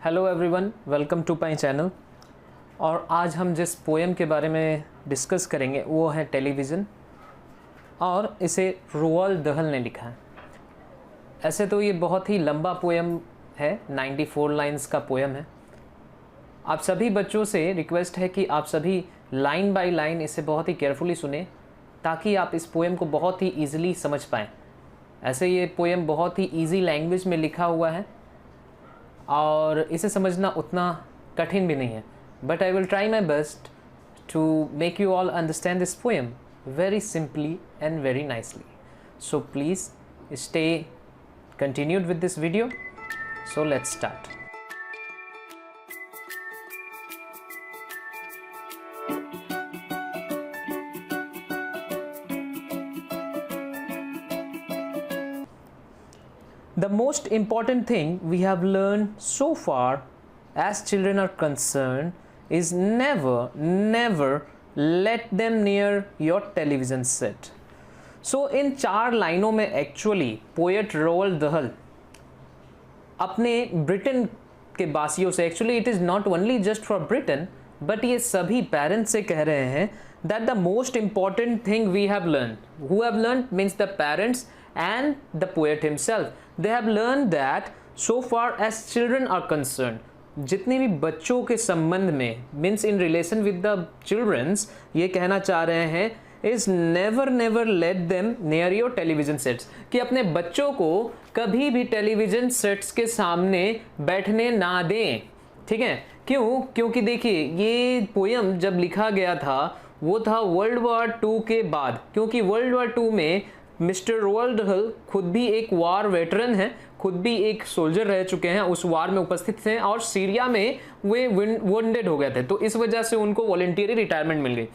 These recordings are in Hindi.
Hello everyone, welcome to my channel. और आज हम जिस पोएम के बारे में डिस्कस करेंगे वो है टेलीविज़न, और इसे रोअल्ड दहल ने लिखा है। ऐसे तो ये बहुत ही लंबा पोएम है, 94 लाइंस का पोएम है। आप सभी बच्चों से रिक्वेस्ट है कि आप सभी लाइन बाय लाइन इसे बहुत ही केयरफुली सुने, ताकि आप इस पोएम को बहुत ही ईजिली समझ पाएँ। ऐसे ये पोएम बहुत ही ईजी लैंग्वेज में लिखा हुआ है और इसे समझना उतना कठिन भी नहीं है, but I will try my best to make you all understand this poem very simply and very nicely. So please stay continued with this video. So let's start. The most important thing we have learned so far as children are concerned is never let them near your television set. So इन 4 लाइनों में एक्चुअली पोएट रोअल्ड दहल अपने ब्रिटेन के वासियों से, actually it is not only just for Britain, but ये सभी पेरेंट्स से कह रहे हैं that the most important thing we have learn, who have learn means the parents and the poet himself, they have learned that so far as children are concerned, जितने भी बच्चों के संबंध में means in relation with the childrens, ये कहना चाह रहे हैं is never let them near your television sets, कि अपने बच्चों को कभी भी टेलीविजन सेट्स के सामने बैठने ना दें। ठीक है, क्यों? क्योंकि देखिए ये पोयम जब लिखा गया था वो था वर्ल्ड वॉर 2 के बाद, क्योंकि वर्ल्ड वॉर 2 में मिस्टर रोअल्ड दहल खुद भी एक वार वेटरन है, खुद भी एक सोल्जर रह चुके हैं, उस वार में उपस्थित थे और सीरिया में वे वुंडेड हो गए थे, तो इस वजह से उनको वॉलंटियरी रिटायरमेंट मिल गई।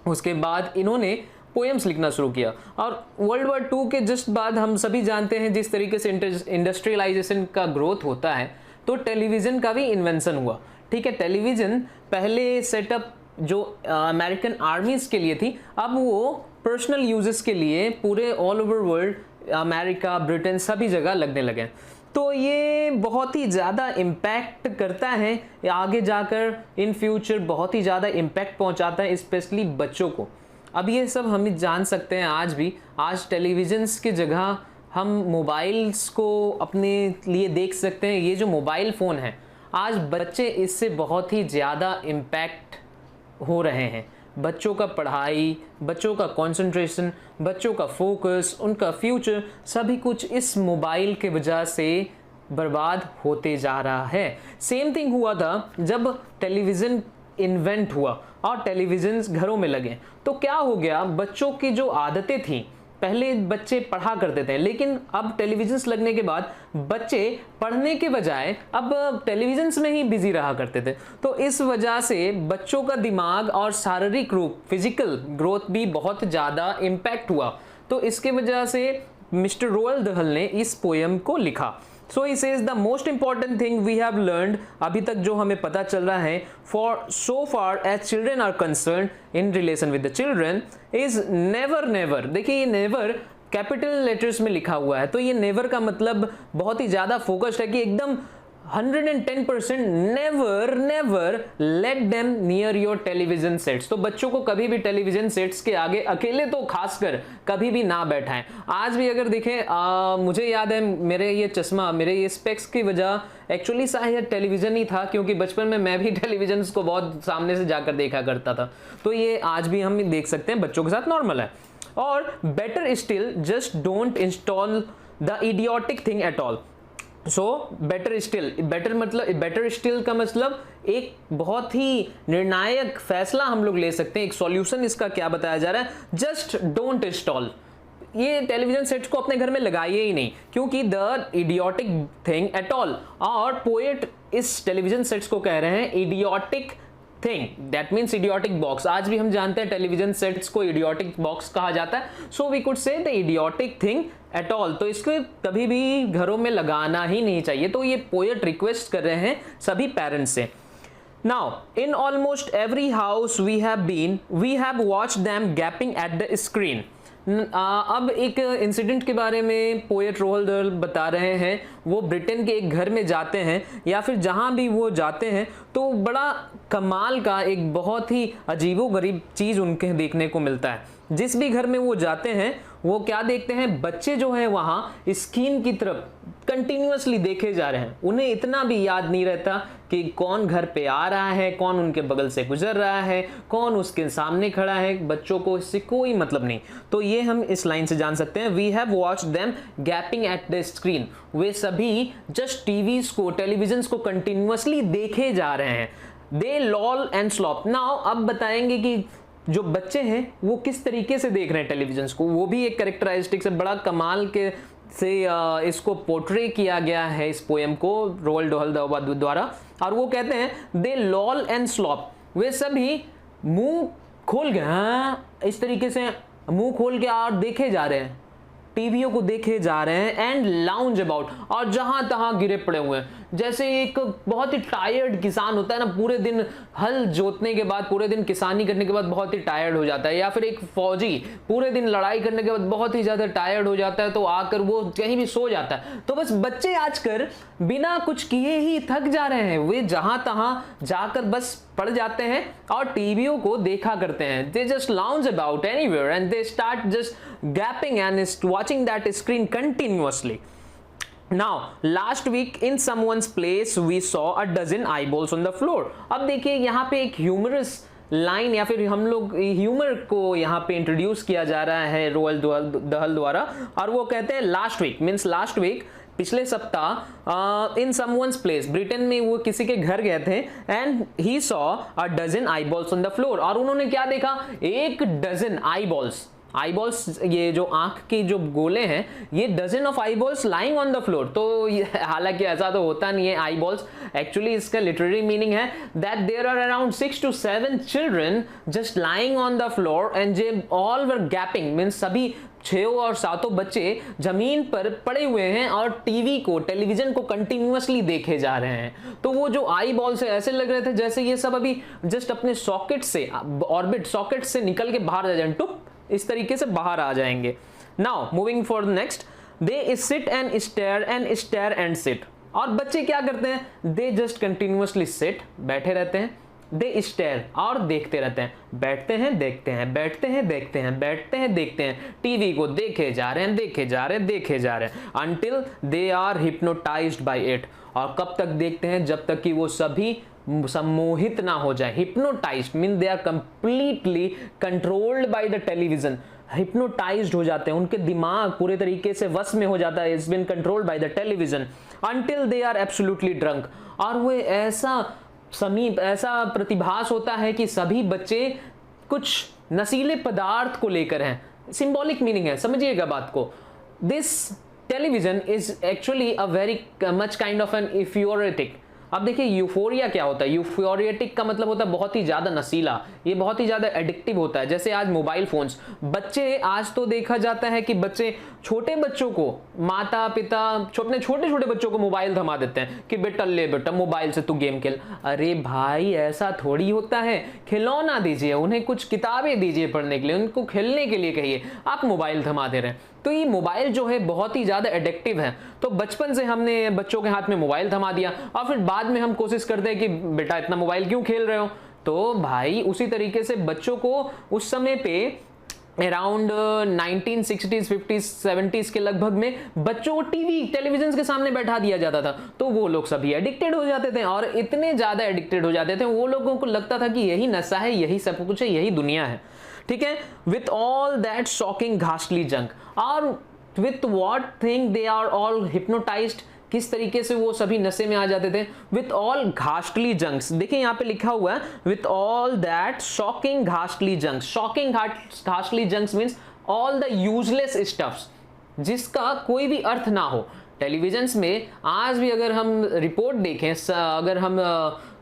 उसके बाद इन्होंने पोएम्स लिखना शुरू किया और वर्ल्ड वॉर 2 के जस्ट बाद हम सभी जानते हैं जिस तरीके से इंडस्ट्रियलाइजेशन का ग्रोथ होता है, तो टेलीविज़न का भी इन्वेंशन हुआ। ठीक है, टेलीविज़न पहले सेटअप जो अमेरिकन आर्मीज़ के लिए थी, अब वो पर्सनल यूजेस के लिए पूरे all over world, America, Britain, सभी जगह लगने लगे। तो ये बहुत ही ज़्यादा इम्पैक्ट करता है, आगे जाकर इन फ्यूचर बहुत ही ज़्यादा इम्पैक्ट पहुंचाता है, स्पेशली बच्चों को। अब ये सब हम जान सकते हैं आज भी, आज टेलीविज़न्स की जगह हम मोबाइल्स को अपने लिए देख सकते हैं। ये जो मोबाइल फ़ोन है, आज बच्चे इससे बहुत ही ज़्यादा इम्पैक्ट हो रहे हैं। बच्चों का पढ़ाई, बच्चों का कंसंट्रेशन, बच्चों का फोकस, उनका फ्यूचर, सभी कुछ इस मोबाइल के वजह से बर्बाद होते जा रहा है। सेम थिंग हुआ था जब टेलीविज़न इन्वेंट हुआ और टेलीविज़न्स घरों में लगे, तो क्या हो गया, बच्चों की जो आदतें थी, पहले बच्चे पढ़ा करते थे, लेकिन अब टेलीविज़न्स लगने के बाद बच्चे पढ़ने के बजाय अब टेलीविज़न्स में ही बिजी रहा करते थे। तो इस वजह से बच्चों का दिमाग और शारीरिक रूप, फिजिकल ग्रोथ भी बहुत ज़्यादा इम्पैक्ट हुआ। तो इसके वजह से मिस्टर रोअल्ड दहल ने इस पोएम को लिखा। So he says the most important thing we have learned, अभी तक जो हमें पता चल रहा है, for so far as children are concern in relation with the children is never. देखिए ये नेवर कैपिटल लेटर्स में लिखा हुआ है, तो ये नेवर का मतलब बहुत ही ज़्यादा फोकस्ड है कि एकदम 110% never let them near your television sets. तो बच्चों को कभी भी टेलीविजन सेट्स के आगे अकेले तो खासकर कभी भी ना बैठाएं। आज भी अगर देखें, मुझे याद है मेरे ये चश्मा, मेरे ये स्पेक्स की वजह एक्चुअली शायद टेलीविजन ही था, क्योंकि बचपन में मैं भी टेलीविजन को बहुत सामने से जाकर देखा करता था। तो ये आज भी हम देख सकते हैं, बच्चों के साथ नॉर्मल है। और better still just don't install the idiotic thing at all. So better still का मतलब एक बहुत ही निर्णायक फैसला हम लोग ले सकते हैं। एक सॉल्यूशन इसका क्या बताया जा रहा है, जस्ट डोंट इंस्टॉल। ये टेलीविजन सेट्स को अपने घर में लगाइए ही नहीं, क्योंकि the idiotic thing at all, और पोएट इस टेलीविजन सेट्स को कह रहे हैं idiotic thing, that means idiotic box. आज भी हम जानते हैं टेलीविजन सेट्स को इडियोटिक बॉक्स कहा जाता है। So we could say the idiotic thing at all, तो इसको कभी भी घरों में लगाना ही नहीं चाहिए। तो ये पोएट रिक्वेस्ट कर रहे हैं सभी पेरेंट्स से। Now in almost every house we have watched them gaping at the screen. अब एक इंसिडेंट के बारे में पोएट रोल्ड दहल बता रहे हैं। वो ब्रिटेन के एक घर में जाते हैं या फिर जहां भी वो जाते हैं तो बड़ा कमाल का एक बहुत ही अजीबोगरीब चीज़ उनके देखने को मिलता है। जिस भी घर में वो जाते हैं वो क्या देखते हैं, बच्चे जो हैं वहाँ स्क्रीन की तरफ कंटिन्यूअसली देखे जा रहे हैं। उन्हें इतना भी याद नहीं रहता कि कौन घर पे आ रहा है, कौन उनके बगल से गुजर रहा है, कौन उसके सामने खड़ा है। बच्चों को इससे कोई मतलब नहीं। तो ये हम इस लाइन से जान सकते हैं, we have watched them gaping at the screen. वे सभी जस्ट टीवीज को, टेलीविजन को कंटिन्यूअसली देखे जा रहे हैं। They loll and slop. Now अब बताएंगे कि जो बच्चे हैं वो किस तरीके से देख रहे हैं टेलीविजन को। वो भी एक कैरेक्टरिस्टिक से बड़ा कमाल के से इसको पोर्ट्रे किया गया है इस पोएम को रोल्ड दहल द्वारा। और वो कहते हैं दे लॉल एंड स्लॉप। वे सभी मुंह खोल के, हाँ, इस तरीके से मुंह खोल के और देखे जा रहे हैं, टीवियों को देखे जा रहे हैं। एंड लाउंज अबाउट, और जहां तहां गिरे पड़े हुए हैं। जैसे एक बहुत ही टायर्ड किसान होता है ना, पूरे दिन हल जोतने के बाद, पूरे दिन किसानी करने के बाद बहुत ही टायर्ड हो जाता है, या फिर एक फौजी पूरे दिन लड़ाई करने के बाद बहुत ही ज्यादा टायर्ड हो जाता है तो आकर वो कहीं भी सो जाता है। तो बस बच्चे आजकल बिना कुछ किए ही थक जा रहे हैं। वे जहां तहां जाकर बस पड़ जाते हैं और टीवियों को देखा करते हैं। They just lounge about anywhere and they start just gapping and watching that screen continuously. Now, last week in someone's place we saw a dozen eyeballs on the floor. अब देखिए यहाँ पे एक ह्यूमरस लाइन या फिर हम लोग ह्यूमर को यहाँ पे इंट्रोड्यूस किया जा रहा है रोल्ड दहल द्वारा। और वो कहते हैं last week means last week, पिछले सप्ताह इन समवन्स प्लेस, ब्रिटेन में वो किसी के घर गए थे and he saw a dozen eyeballs on the floor. और उन्होंने क्या देखा, एक डजन आईबॉल्स। आईबॉल्स ये जो आंख की जो गोले हैं, ये dozen of eyeballs lying on the floor. तो हालांकि ऐसा तो होता नहीं है आईबॉल्स, एक्चुअली इसका लिटरेरी मीनिंग है that there are around 6 to 7 children just lying on the floor and they all were gaping, means सभी 6 और 7 बच्चे जमीन पर पड़े हुए हैं और टीवी को, टेलीविजन को कंटिन्यूअसली देखे जा रहे हैं। तो वो जो आई बॉल से ऐसे लग रहे थे जैसे ये सब अभी जस्ट अपने सॉकेट से, ऑर्बिट सॉकेट से निकल के बाहर आ जाएंगे, टुप इस तरीके से बाहर आ जाएंगे। Now moving for next, they sit and stare and stare and sit. और बच्चे क्या करते हैं, दे जस्ट कंटिन्यूअसली सिट, बैठे रहते हैं, दे स्टेयर और देखते रहते हैं, बैठते हैं देखते हैं, बैठते हैं देखते हैं, बैठते हैं देखते हैं, टीवी को देखे जा रहे हैं, देखे जा रहे हैं, देखे जा रहे हैं, until they are hypnotised by it. और कब तक देखते हैं, जब तक कि वो सभी सम्मोहित ना हो जाए। Hypnotised mean they are completely controlled by the television. Hypnotised हो जाते हैं, उनके दिमाग पूरे तरीके से वश में हो जाता है, it's been controlled by the television until they are absolutely drunk. और वो ऐसा समीप, ऐसा प्रतिभास होता है कि सभी बच्चे कुछ नशीले पदार्थ को लेकर हैं। सिंबॉलिक मीनिंग है, समझिएगा बात को। This television is actually a very much kind of an euphoric. अब देखिए यूफोरिया क्या होता है, यूफोरिएटिक का मतलब होता है बहुत ही ज्यादा नशीला, ये बहुत ही ज्यादा एडिक्टिव होता है। जैसे आज मोबाइल फोन्स, बच्चे, आज तो देखा जाता है कि बच्चे, छोटे बच्चों को माता पिता छोटे छोटे बच्चों को मोबाइल थमा देते हैं कि बेटा ले बेटा मोबाइल से तू गेम खेल। अरे भाई ऐसा थोड़ी होता है, खिलौना दीजिए उन्हें, कुछ किताबें दीजिए पढ़ने के लिए, उनको खेलने के लिए कहिए, आप मोबाइल थमा दे रहे हैं। तो ये मोबाइल जो है बहुत ही ज्यादा एडिक्टिव है। तो बचपन से हमने बच्चों के हाथ में मोबाइल थमा दिया और फिर बाद में हम कोशिश करते हैं कि बेटा इतना मोबाइल क्यों खेल रहे हो। तो भाई उसी तरीके से बच्चों को उस समय पे अराउंड 1960s 50s 70s के लगभग में बच्चों को टेलीविजन के सामने बैठा दिया जाता था। तो वो लोग सभी एडिक्टेड हो जाते थे और इतने ज्यादा एडिक्टेड हो जाते थे, वो लोगों को लगता था कि यही नशा है, यही सब कुछ है, यही दुनिया है। ठीक है, with all that shocking ghastly junk, और with what thing they are all hypnotised, किस तरीके से वो सभी नशे में आ जाते थे। विथ ऑल घास्टली जंक्स, देखिए यहाँ पे लिखा हुआ है with all that shocking ghastly junks. Shocking ghastly junks means all the useless stuffs, जिसका कोई भी अर्थ ना हो। टेलीविजन्स में आज भी अगर हम रिपोर्ट देखें, अगर हम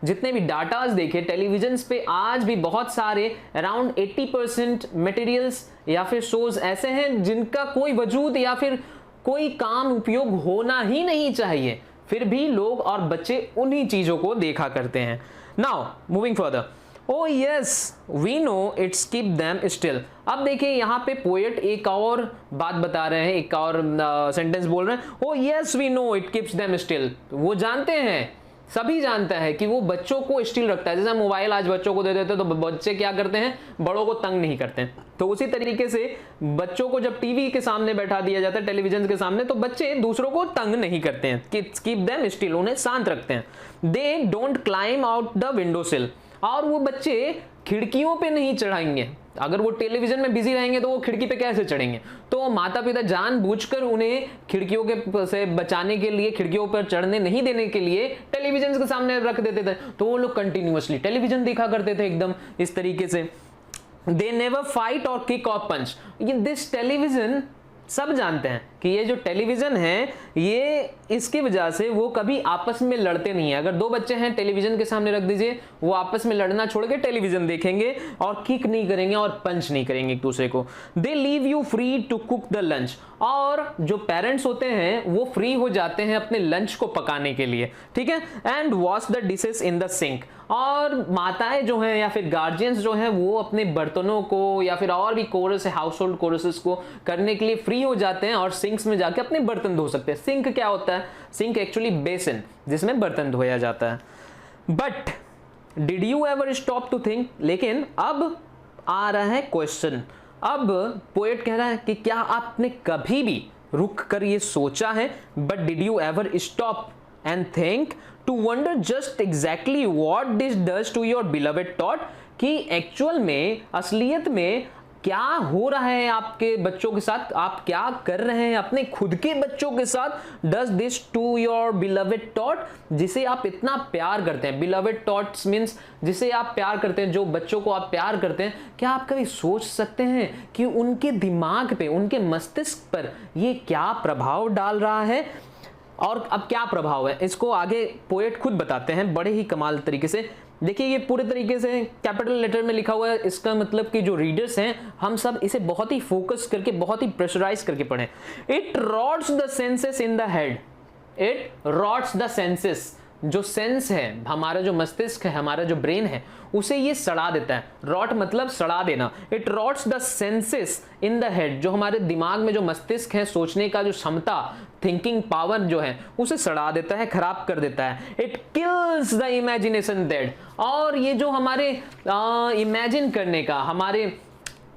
जितने भी डाटाज देखें, टेलीविजन्स पे आज भी बहुत सारे अराउंड 80% मटेरियल्स या फिर शोज ऐसे हैं जिनका कोई वजूद या फिर कोई काम उपयोग होना ही नहीं चाहिए, फिर भी लोग और बच्चे उन्हीं चीजों को देखा करते हैं। Now moving further, oh yes we know it's keep them still. अब देखिए यहाँ पे पोएट एक और बात बता रहे हैं, एक और सेंटेंस बोल रहे हैं, oh yes we know it keeps them still. वो जानते हैं, सभी जानता है कि वो बच्चों को स्टिल रखता है। जैसे मोबाइल आज बच्चों को दे देते हैं तो बच्चे क्या करते हैं, बड़ों को तंग नहीं करते हैं। तो उसी तरीके से बच्चों को जब टीवी के सामने बैठा दिया जाता है, टेलीविजन के सामने, तो बच्चे दूसरों को तंग नहीं करते हैं, कीप देम स्टिल, उन्हें शांत रखते हैं। They don't climb out the window सिल, और वो बच्चे खिड़कियों पे नहीं चढ़ाएंगे। अगर वो टेलीविजन में बिजी रहेंगे तो वो खिड़की पे कैसे चढ़ेंगे? तो माता पिता जानबूझकर उन्हें खिड़कियों के से बचाने के लिए, खिड़कियों पर चढ़ने नहीं देने के लिए टेलीविजन के सामने रख देते थे, तो वो लोग कंटिन्यूअसली टेलीविजन देखा करते थे एकदम इस तरीके से। दे नेवर फाइट और किक और पंच। दिस टेलीविजन, सब जानते हैं कि ये जो टेलीविजन है, ये इसकी वजह से वो कभी आपस में लड़ते नहीं है। अगर दो बच्चे हैं, टेलीविजन के सामने रख दीजिए, वो आपस में लड़ना छोड़ के टेलीविजन देखेंगे और किक नहीं करेंगे और पंच नहीं करेंगे एक दूसरे को। They leave you free to cook the lunch, और जो पेरेंट्स होते हैं वो फ्री हो जाते हैं अपने लंच को पकाने के लिए, ठीक है। And wash the dishes in the sink, और माताएं जो हैं या फिर गार्जियंस जो हैं वो अपने बर्तनों को या फिर और भी कोरस है, हाउस होल्ड कोरसेस को करने के लिए फ्री हो जाते हैं और सिंक्स में जाके अपने बर्तन धो सकते हैं। सिंक क्या होता है? सिंक एक्चुअली बेसिन, जिसमें बर्तन धोया जाता है। But did you ever stop to think, लेकिन अब आ रहा है क्वेश्चन। अब पोएट कह रहा है कि क्या आपने कभी भी रुक कर ये सोचा है? But did you ever stop and think to wonder just exactly what this does to your beloved thought, कि एक्चुअल में, असलियत में क्या हो रहा है आपके बच्चों के साथ, आप क्या कर रहे हैं अपने खुद के बच्चों के साथ। Does this to your beloved thought, जिसे आप इतना प्यार करते हैं। बिलवेड थॉट्स मीन्स जिसे आप प्यार करते हैं, जो बच्चों को आप प्यार करते हैं। क्या आप कभी सोच सकते हैं कि उनके दिमाग पे, उनके मस्तिष्क पर ये क्या प्रभाव डाल रहा है? और अब क्या प्रभाव है, इसको आगे पोएट खुद बताते हैं बड़े ही कमाल तरीके से। देखिए ये पूरे तरीके से कैपिटल लेटर में लिखा हुआ है। इसका मतलब कि जो रीडर्स हैं, हम सब इसे बहुत ही फोकस करके, बहुत ही प्रेशराइज करके पढ़ें। It rots the senses in the head, it rots the senses, जो सेंस है, हमारा जो मस्तिष्क है, हमारा जो ब्रेन है, उसे ये सड़ा देता है। रॉट मतलब सड़ा देना। It rots the senses in the head, जो हमारे दिमाग में जो मस्तिष्क है, सोचने का जो क्षमता, थिंकिंग पावर जो है, उसे सड़ा देता है, खराब कर देता है। It kills the imagination that, और ये जो हमारे इमेजिन करने का, हमारे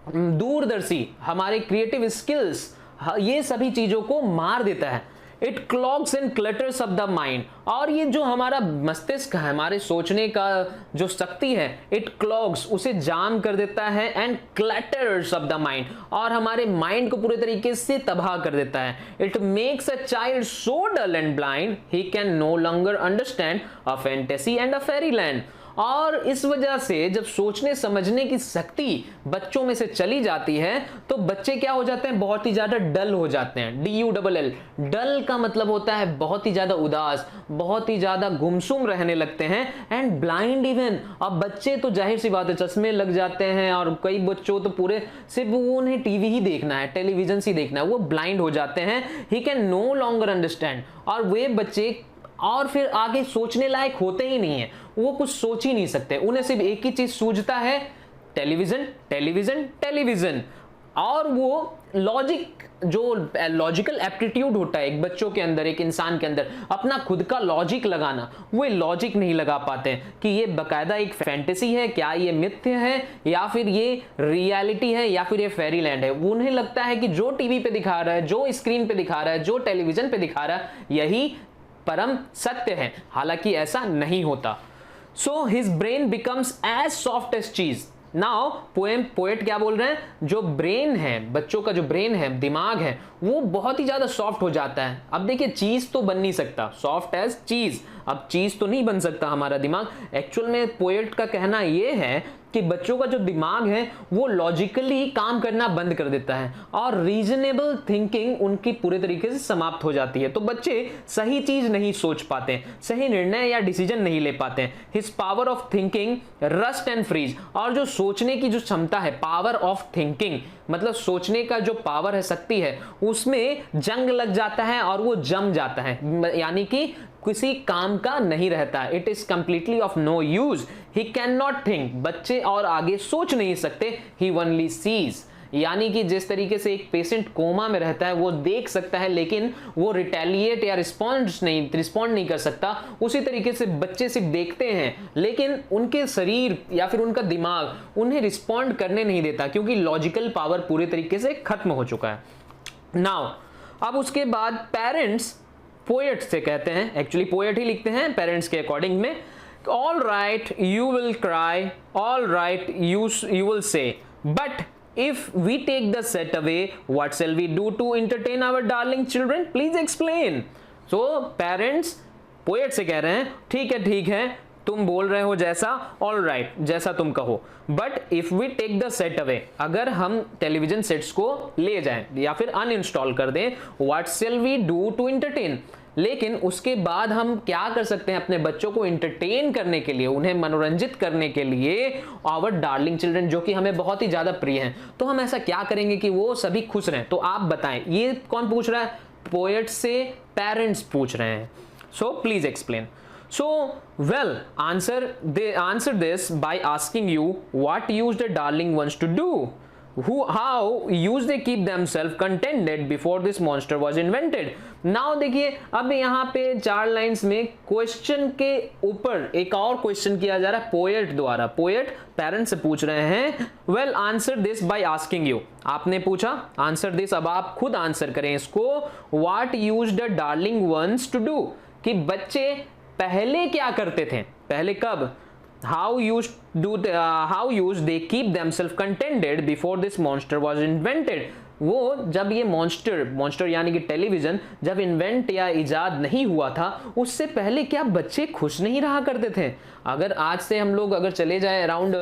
दूरदर्शी, हमारे क्रिएटिव स्किल्स, ये सभी चीजों को मार देता है। It clogs and clutters of the mind, और ये जो हमारा मस्तिष्क है, हमारे सोचने का जो शक्ति है, इट क्लॉग्स, उसे जाम कर देता है, and clutters of the mind, और हमारे माइंड को पूरे तरीके से तबाह कर देता है। It makes a child so dull and blind he can no longer understand a fantasy and a fairy land, और इस वजह से जब सोचने समझने की शक्ति बच्चों में से चली जाती है, तो बच्चे क्या हो जाते हैं, बहुत ही ज्यादा डल हो जाते हैं। DULL, डल का मतलब होता है बहुत ही ज्यादा उदास, बहुत ही ज्यादा गुमसुम रहने लगते हैं। एंड ब्लाइंड इवन, अब बच्चे तो जाहिर सी बात है चश्मे लग जाते हैं, और कई बच्चों तो पूरे सिर्फ उन्हें टीवी ही देखना है, टेलीविजन ही देखना है, वो ब्लाइंड हो जाते हैं। He can no longer understand, और वे बच्चे और फिर आगे सोचने लायक होते ही नहीं है, वो कुछ सोच ही नहीं सकते। उन्हें सिर्फ एक ही चीज सूझता है, टेलीविजन टेलीविजन टेलीविजन। और वो लॉजिक, जो लॉजिकल एप्टीट्यूड होता है एक बच्चों के अंदर, एक इंसान के अंदर, अपना खुद का लॉजिक लगाना, वो लॉजिक नहीं लगा पाते कि ये बकायदा एक फैंटेसी है, क्या ये मिथ्य है, या फिर ये रियलिटी है, या फिर ये फेरी लैंड है। उन्हें लगता है कि जो टीवी पे दिखा रहा है, जो स्क्रीन पे दिखा रहा है, जो टेलीविजन पे दिखा रहा है, यही परम सत्य है, हालांकि ऐसा नहीं होता। So his brain becomes as soft as cheese. Now poet क्या बोल रहे हैं, जो ब्रेन है, बच्चों का जो ब्रेन है, दिमाग है, वो बहुत ही ज्यादा सॉफ्ट हो जाता है। अब देखिए चीज तो बन नहीं सकता, सॉफ्ट एज चीज, अब चीज तो नहीं बन सकता हमारा दिमाग। एक्चुअल में पोएट का कहना यह है कि बच्चों का जो दिमाग है वो लॉजिकली काम करना बंद कर देता है, और रीजनेबल थिंकिंग उनकी पूरे तरीके से समाप्त हो जाती है। तो बच्चे सही चीज नहीं सोच पाते, सही निर्णय या डिसीजन नहीं ले पाते। His power of thinking rust and freeze, और जो सोचने की जो क्षमता है, पावर ऑफ थिंकिंग मतलब सोचने का जो पावर है, शक्ति है, उसमें जंग लग जाता है और वो जम जाता है, यानी कि किसी काम का नहीं रहता, it is completely of no use, he can not think, बच्चे और आगे सोच नहीं सकते, ही ओनली सीज, यानी कि जिस तरीके से एक पेशेंट कोमा में रहता है वो देख सकता है लेकिन वो रिटेलिएट या रिस्पॉन्ड नहीं कर सकता, उसी तरीके से बच्चे सिर्फ देखते हैं लेकिन उनके शरीर या फिर उनका दिमाग उन्हें रिस्पॉन्ड करने नहीं देता क्योंकि लॉजिकल पावर पूरे तरीके से खत्म हो चुका है। नाउ अब उसके बाद पेरेंट्स पोएट से कहते हैं, एक्चुअली पोएट ही लिखते हैं पेरेंट्स के अकॉर्डिंग में, all right you will cry, all right you will say, but if we take the set away, what shall we do to entertain our darling children? Please explain. So parents poet से कह रहे हैं ठीक है तुम बोल रहे हो जैसा, all right जैसा तुम कहो, but if we take the set away, अगर हम टेलीविजन सेट्स को ले जाएं या फिर अनइंस्टॉल कर दें, what shall we do to entertain? लेकिन उसके बाद हम क्या कर सकते हैं अपने बच्चों को एंटरटेन करने के लिए, उन्हें मनोरंजित करने के लिए, आवर डार्लिंग चिल्ड्रन जो कि हमें बहुत ही ज्यादा प्रिय हैं, तो हम ऐसा क्या करेंगे कि वो सभी खुश रहें? तो आप बताएं, ये कौन पूछ रहा है? पोएट से पेरेंट्स पूछ रहे हैं। So please explain. So, well, answer this by asking you what use the darling ones to do. How used they keep themselves contented before this monster was invented. Now देखिए अब यहाँ पे 4 लाइंस में क्वेश्चन के ऊपर एक और क्वेश्चन किया जा रहा है पोएट द्वारा। पोएट पेरेंट्स से पूछ रहे हैं, well answer this by asking you, आपने पूछा आंसर दिस, अब आप खुद आंसर करें इसको। What used the darling once to do, कि बच्चे पहले क्या करते थे, पहले कब, how used they keep themselves contented before this monster was invented. वो जब ये मॉन्स्टर यानी कि टेलीविजन जब इन्वेंट या इजाद नहीं हुआ था उससे पहले क्या बच्चे खुश नहीं रहा करते थे? अगर आज से हम लोग अगर चले जाए अराउंड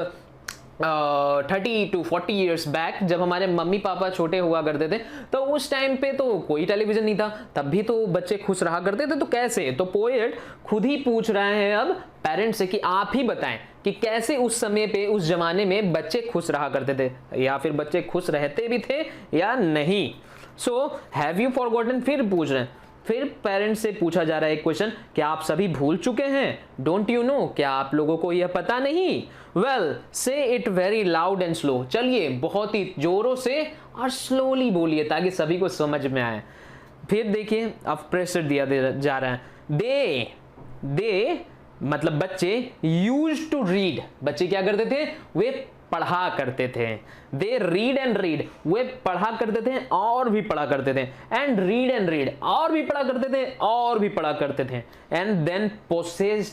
30 to 40 years बैक, जब हमारे मम्मी पापा छोटे हुआ करते थे तो उस टाइम पे तो कोई टेलीविजन नहीं था, तब भी तो बच्चे खुश रहा करते थे। तो कैसे? तो पोएट खुद ही पूछ रहे हैं अब पेरेंट्स से कि आप ही बताएं कि कैसे उस समय पे उस जमाने में बच्चे खुश रहा करते थे, या फिर बच्चे खुश रहते भी थे या नहीं। सो हैव यू फॉरगॉटन, फिर पूछ रहे हैं, फिर पेरेंट्स से पूछा जा रहा है एक क्वेश्चन, क्या आप सभी भूल चुके हैं? डोंट यू नो, क्या आप लोगों को यह पता नहीं? वेल से it very loud and slow, चलिए बहुत ही जोरों से और स्लोली बोलिए ताकि सभी को समझ में आए। फिर देखिए अब प्रेशर दिया जा रहा है, दे मतलब बच्चे यूज्ड टू रीड, बच्चे क्या करते थे? वे पढ़ा करते थे। दे रीड एंड रीड, वे पढ़ा करते थे और भी पढ़ा करते थे। एंड रीड और भी पढ़ा करते थे और भी पढ़ा करते थे। And then proceed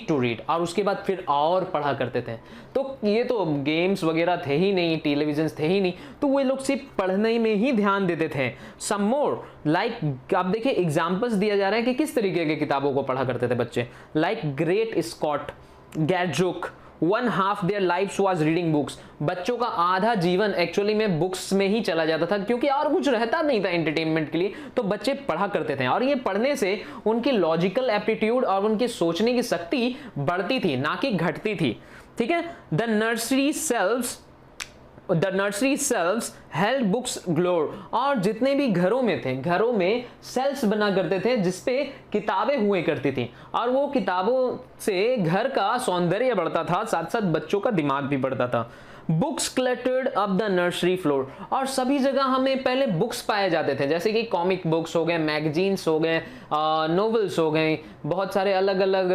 to read, और उसके बाद फिर और पढ़ा करते थे। तो ये तो गेम्स वगैरह थे ही नहीं, टेलीविजन थे ही नहीं, तो वे लोग सिर्फ पढ़ने में ही ध्यान देते थे। सम मोर लाइक, अब देखिए एग्जाम्पल्स दिया जा रहा है कि किस तरीके की किताबों को पढ़ा करते थे बच्चे। Like great Scott gadzooks, 1/2 their lives was reading books, बच्चों का आधा जीवन एक्चुअली में बुक्स में ही चला जाता था क्योंकि और कुछ रहता नहीं था एंटरटेनमेंट के लिए, तो बच्चे पढ़ा करते थे। और ये पढ़ने से उनकी लॉजिकल एप्टीट्यूड और उनकी सोचने की शक्ति बढ़ती थी, ना कि घटती थी। ठीक है। The nursery shelves held books galore, और जितने भी घरों में थे, घरों में सेल्स बना करते थे जिसपे किताबें हुए करती थी, और वो किताबों से घर का सौंदर्य बढ़ता था, साथ साथ बच्चों का दिमाग भी बढ़ता था। Books cluttered up the nursery floor, और सभी जगह हमें पहले बुक्स पाए जाते थे, जैसे कि कॉमिक बुक्स हो गए, मैगजीन्स हो गए, नॉवेल्स हो गए, बहुत सारे अलग अलग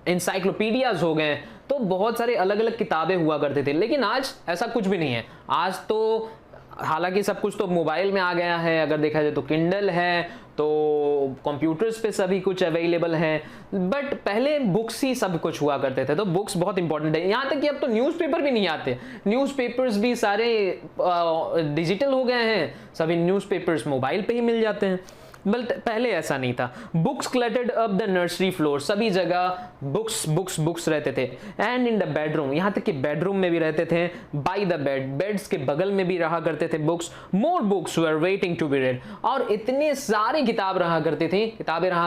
इंसाइक्लोपीडियाज हो गए, तो बहुत सारे अलग अलग किताबें हुआ करते थे। लेकिन आज ऐसा कुछ भी नहीं है। आज तो हालांकि सब कुछ तो मोबाइल में आ गया है, अगर देखा जाए तो किंडल है, तो कंप्यूटर्स पे सभी कुछ अवेलेबल है, बट पहले बुक्स ही सब कुछ हुआ करते थे। तो बुक्स बहुत इंपॉर्टेंट है। यहाँ तक कि अब तो न्यूज़पेपर भी नहीं आते, न्यूज़पेपर्स भी सारे डिजिटल हो गए हैं, सभी न्यूज़पेपर्स मोबाइल पे ही मिल जाते हैं, बट पहले ऐसा नहीं था। Books cluttered up the nursery floor, सभी जगह बुक्स बुक्स बुक्स रहते थे। एंड इन द बेडरूम, यहाँ तक कि बेडरूम में भी रहते थे। बाय द बेड, बेड्स के बगल में भी रहा करते थे books. More books were waiting to be read, और इतने सारे किताबें रहा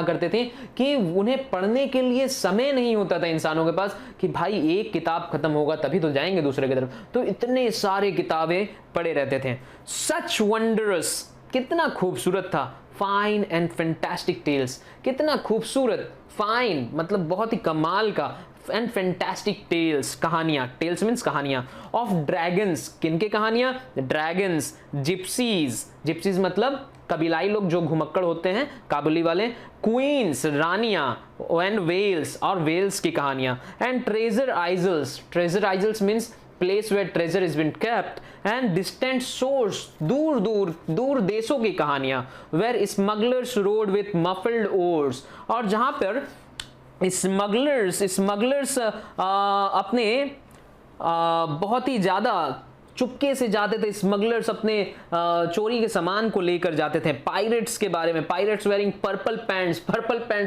करते थे कि उन्हें पढ़ने के लिए समय नहीं होता था इंसानों के पास, कि भाई एक किताब खत्म होगा तभी तो जाएंगे दूसरे की तरफ, तो इतने सारे किताबें पढ़े रहते थे। सच वंडरस, कितना खूबसूरत था। फाइन एंड फैंटास्टिक टेल्स, कितना खूबसूरत, फाइन मतलब बहुत ही कमाल का, एंड फैंटास्टिक टेल्स कहानियां, टेल्स मीन्स कहानियां, ऑफ ड्रैगन्स, किनके कहानियां, ड्रैगन्स, जिप्सीज, जिप्सीज मतलब कबीलाई लोग जो घुमक्कड़ होते हैं काबुली वाले, क्वींस रानियां, एंड वेल्स और वेल्स की कहानियां, and treasure isles, treasure isles means place where treasure is been kept, and distant shores, दूर दूर दूर देशों की कहानियां, where smugglers rowed with muffled oars, और जहां पर स्मगलर्स अपने बहुत ही ज्यादा चुपके से जाते थे, स्मगलर्स अपने चोरी के सामान को लेकर जाते थे। पायरेट्स के बारे में, पायरेट्स वेयरिंग पर्पल पैंट्स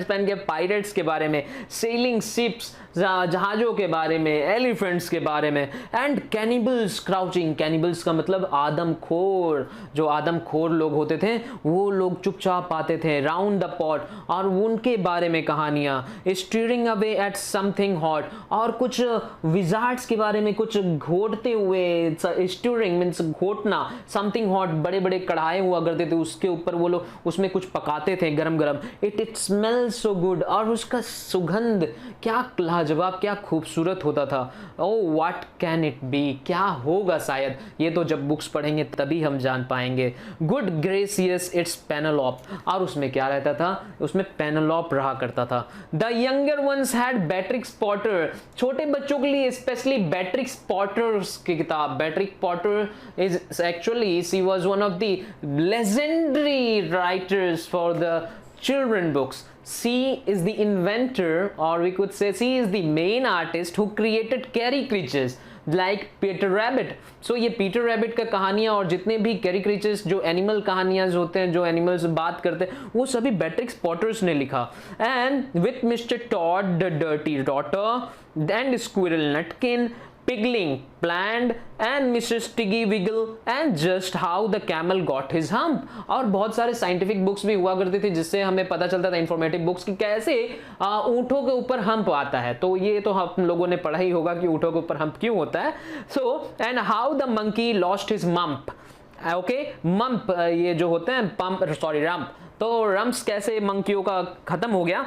पहन के पायरेट्स के बारे में, सेलिंग शिप्स जहाजों के बारे में, एलिफेंट्स के बारे में, एंड कैनिबल्स क्राउचिंग, कैनिबल्स का मतलब आदमखोर, जो आदमखोर लोग होते थे वो लोग चुपचाप आते थे, राउंड द पॉट, और उनके बारे में कहानियां, steering away at something hot, और कुछ विजार्ड्स के बारे में, कुछ घोटते हुए, स्टीयरिंग मींस घोटना, समथिंग हॉट, बड़े बड़े कढ़ाई हुआ करते थे, उसके ऊपर वो लोग उसमें कुछ पकाते थे गरम गरम, इट स्मेल्स सो गुड, और उसका सुगंध क्या लाजवाब, क्या खूबसूरत होता था। Oh what can it be, क्या होगा शायद, ये तो जब बुक्स पढ़ेंगे तभी हम जान पाएंगे। गुड ग्रेसियस इट्स पेनेलोप, और उसमें क्या रहता था, उसमें पेनेलोप रहा करता था। The younger ones had Beatrix Potter, छोटे बच्चों के लिए स्पेशली बेट्रिक्स पॉटर्स की किताब, Beatrix Potter is actually she was one of the legendary writers for the children books. She is the inventor, or we could say she is the main artist who created scary creatures like Peter Rabbit. So ये Peter Rabbit का कहानियां और जितने भी scary creatures जो एनिमल कहानियां होते हैं, जो एनिमल्स बात करते हैं, वो सभी बेट्रिक्स पॉटर्स ने लिखा। And with Mr. Todd the Dirty Daughter and Squirrel Nutkin, Pigling Planned and Mrs. Tiggy Wiggle and Just How the Camel Got His Hump, और बहुत सारे साइंटिफिक बुक्स भी हुआ करती थी जिससे हमें पता चलता था, इंफॉर्मेटिव बुक्स की कैसे ऊंटों के ऊपर हम्प आता है, तो ये तो हम लोगों ने पढ़ा ही होगा कि ऊंटों के ऊपर हम्प क्यों होता है। So and how the monkey lost his mump, okay mump ये जो होते हैं पंप, सॉरी रम्प, तो रम्प्स कैसे मंकियों का खत्म हो गया,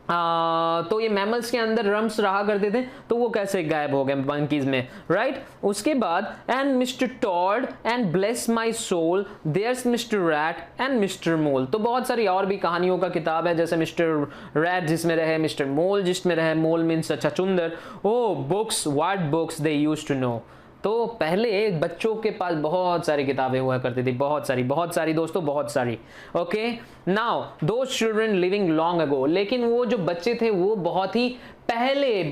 तो ये मैमल्स के अंदर रम्स रहा करते थे, तो वो कैसे गायब हो गए मंकीज में, राइट। उसके बाद and mister Toad and bless my soul, there's mister Rat and mister Mole, तो बहुत सारी और भी कहानियों का किताब है, जैसे मिस्टर रैट जिसमें रहे, मिस्टर मोल जिसमें रहे, मोल मीन्स चुंदर। Oh books, what books they used to know, तो पहले बच्चों के पास बहुत सारी किताबें हुआ करती थी, बहुत सारी दोस्तों, बहुत सारी। Okay now those children living long ago, लेकिन वो जो बच्चे थे वो बहुत ही पहले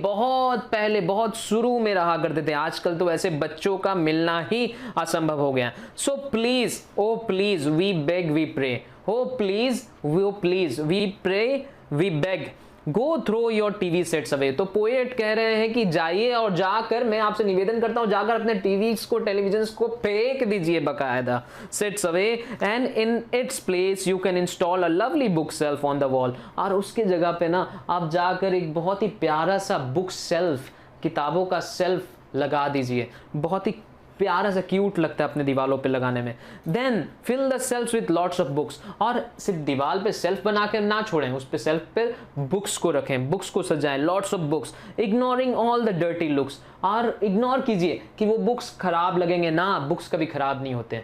बहुत शुरू में रहा करते थे, आजकल तो ऐसे बच्चों का मिलना ही असंभव हो गया। So please, oh please, we beg we pray, oh please we pray we beg, go throw your TV sets away, तो पोएट कह रहे हैं कि जाइए और जाकर, मैं आपसे निवेदन करता हूं, जाकर अपने टीवीज को, टेलीविजन को फेंक दीजिए बकायदा, sets away, and in its place you can install a lovely book shelf on the wall, और उसके जगह पे ना आप जाकर एक बहुत ही प्यारा सा बुक सेल्फ, किताबों का सेल्फ लगा दीजिए, बहुत ही प्यारा सा क्यूट लगता है अपने दीवालों पे लगाने में। Then fill the shelf with lots of books, और सिर्फ दीवार पे सेल्फ बना कर ना छोड़ें, उस पे सेल्फ पे बुक्स को रखें, बुक्स को सजाएं, lots of books, ignoring all the dirty looks, और इग्नोर कीजिए कि वो बुक्स खराब लगेंगे ना, बुक्स कभी खराब नहीं होते,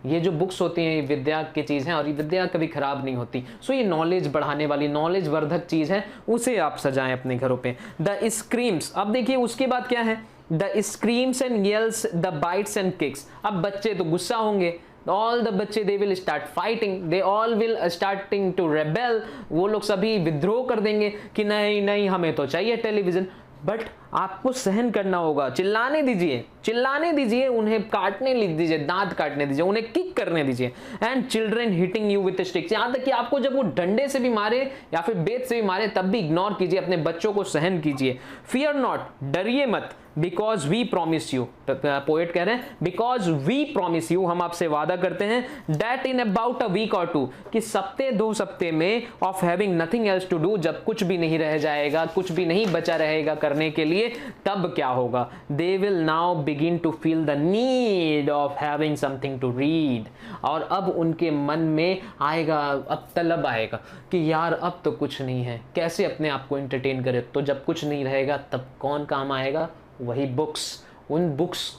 ये जो बुक्स होती हैं ये विद्या की चीज़ है और ये विद्या कभी खराब नहीं होती। सो ये नॉलेज बढ़ाने वाली, नॉलेज वर्धक चीज़ है, उसे आप सजाएं अपने घरों पे। द स्क्रीम्स, अब देखिए उसके बाद क्या है, the screams and येल्स, the bytes and kicks, अब बच्चे तो गुस्सा होंगे, all the बच्चे they will start fighting, they all will starting to rebel, वो लोग सभी विद्रोह कर देंगे कि नहीं नहीं हमें तो चाहिए टेलीविजन, बट आपको सहन करना होगा, चिल्लाने दीजिए, उन्हें काटने दीजिए, दांत काटने दीजिए, उन्हें किक करने दीजिए, and children hitting you with sticks, यहां तक कि आपको जब वो डंडे से भी मारे या फिर बेत से भी मारे तब भी इग्नोर कीजिए, अपने बच्चों को सहन कीजिए। फियर नॉट, डरिए मत, because we promise you, poet कह रहे हैं बिकॉज वी प्रॉमिस यू, हम आपसे वादा करते हैं, that in about a week और टू, कि सप्ते 2 सप्ते में, of having nothing else to do, जब कुछ भी नहीं रह जाएगा, कुछ भी नहीं बचा रहेगा करने के लिए, चाहिए, तब क्या होगा? They will now begin to feel the need of having something to read, और अब उनके मन में आएगा, अब तलब आएगा कि यार अब तो कुछ नहीं है, कैसे अपने आप को एंटरटेन करें। तो जब कुछ नहीं रहेगा तब कौन काम आएगा? वही बुक्स। उन बुक्स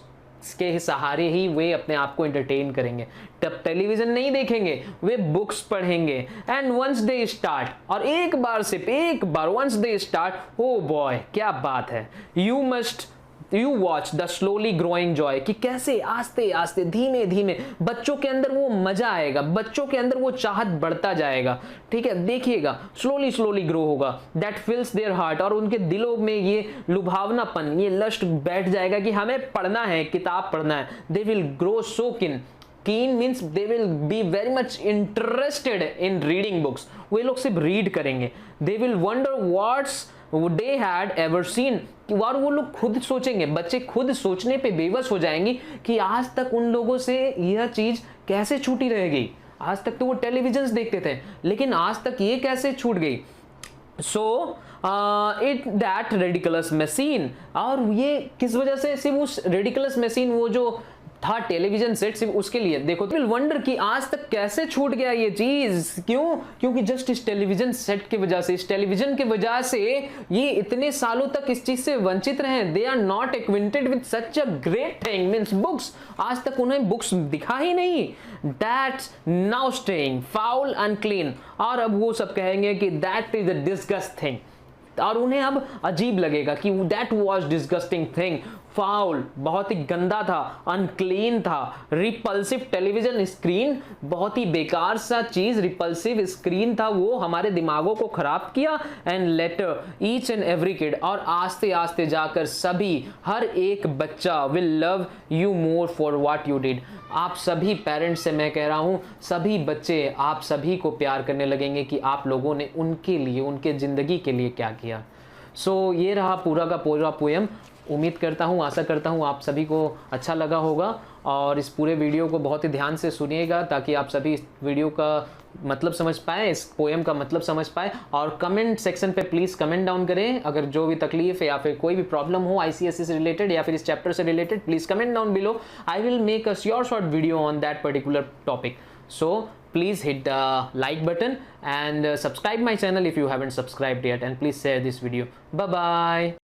के सहारे ही वे अपने आप को एंटरटेन करेंगे। तब टेलीविजन नहीं देखेंगे, वे बुक्स पढ़ेंगे। एंड वंस दे स्टार्ट, और एक बार सिर्फ एक बार, once they start, oh boy क्या बात है, you watch the slowly growing joy, कि कैसे आस्ते आस्ते धीमे धीमे बच्चों के अंदर वो मजा आएगा, बच्चों के अंदर वो चाहत बढ़ता जाएगा। ठीक है, देखिएगा स्लोली स्लोली ग्रो होगा, दैट फिल्स देयर हार्ट, और उनके दिलों में ये लुभावनापन, ये लस्ट बैठ जाएगा कि हमें पढ़ना है, किताब पढ़ना है। They will grow so keen means they will be very much interested in reading books. वे लोग सिर्फ रीड करेंगे। They will wonder what's they had ever seen, और वो लोग खुद सोचेंगे, बच्चे खुद सोचने पे बेबस हो जाएंगी कि आज तक उन लोगों से यह चीज कैसे छूटी रह गई। आज तक तो वो टेलीविजन देखते थे, लेकिन आज तक ये कैसे छूट गई। So it that ridiculous machine, और ये किस वजह से? सिर्फ उस रेडिकुलस मशीन, वो जो था टेलीविजन सेट, सिर्फ उसके लिए। देखो विल वंडर कि आज तक कैसे छूट गया ये चीज, क्यों? क्योंकि जस्ट इस टेलीविजन सेट की वजह से, इस टेलीविजन की वजह से ये इतने सालों तक इस चीज से वंचित रहे। They are not acquainted with such a great thing means books, आज तक उन्हें बुक्स दिखा ही नहीं। That's now staying foul unclean, और अब वो सब कहेंगे कि that is a disgust thing, और उन्हें अब अजीब लगेगा कि that was disgusting thing, foul बहुत ही गंदा था, अनक्लीन था, रिपल्सिव टेलीविजन स्क्रीन बहुत ही बेकार सा चीज, रिपल्सिव स्क्रीन था, वो हमारे दिमागों को खराब किया। And later each and every kid, और आस्ते आस्ते जाकर सभी, हर एक बच्चा will love you more for what you did. आप सभी पेरेंट्स से मैं कह रहा हूं, सभी बच्चे आप सभी को प्यार करने लगेंगे कि आप लोगों ने उनके लिए, उनके जिंदगी के लिए क्या किया। सो ये रहा पूरा का पूरा पोएम। उम्मीद करता हूँ, आशा करता हूँ आप सभी को अच्छा लगा होगा, और इस पूरे वीडियो को बहुत ही ध्यान से सुनिएगा ताकि आप सभी इस वीडियो का मतलब समझ पाए, इस पोएम का मतलब समझ पाए। और कमेंट सेक्शन पे प्लीज़ कमेंट डाउन करें, अगर जो भी तकलीफ है या फिर कोई भी प्रॉब्लम हो आईसीएसई से रिलेटेड या फिर इस चैप्टर से related, please comment down below. I will make a sure short video on that particular topic. So please hit the like button and subscribe my channel if you haven't subscribed yet, and please share this video. Bye bye.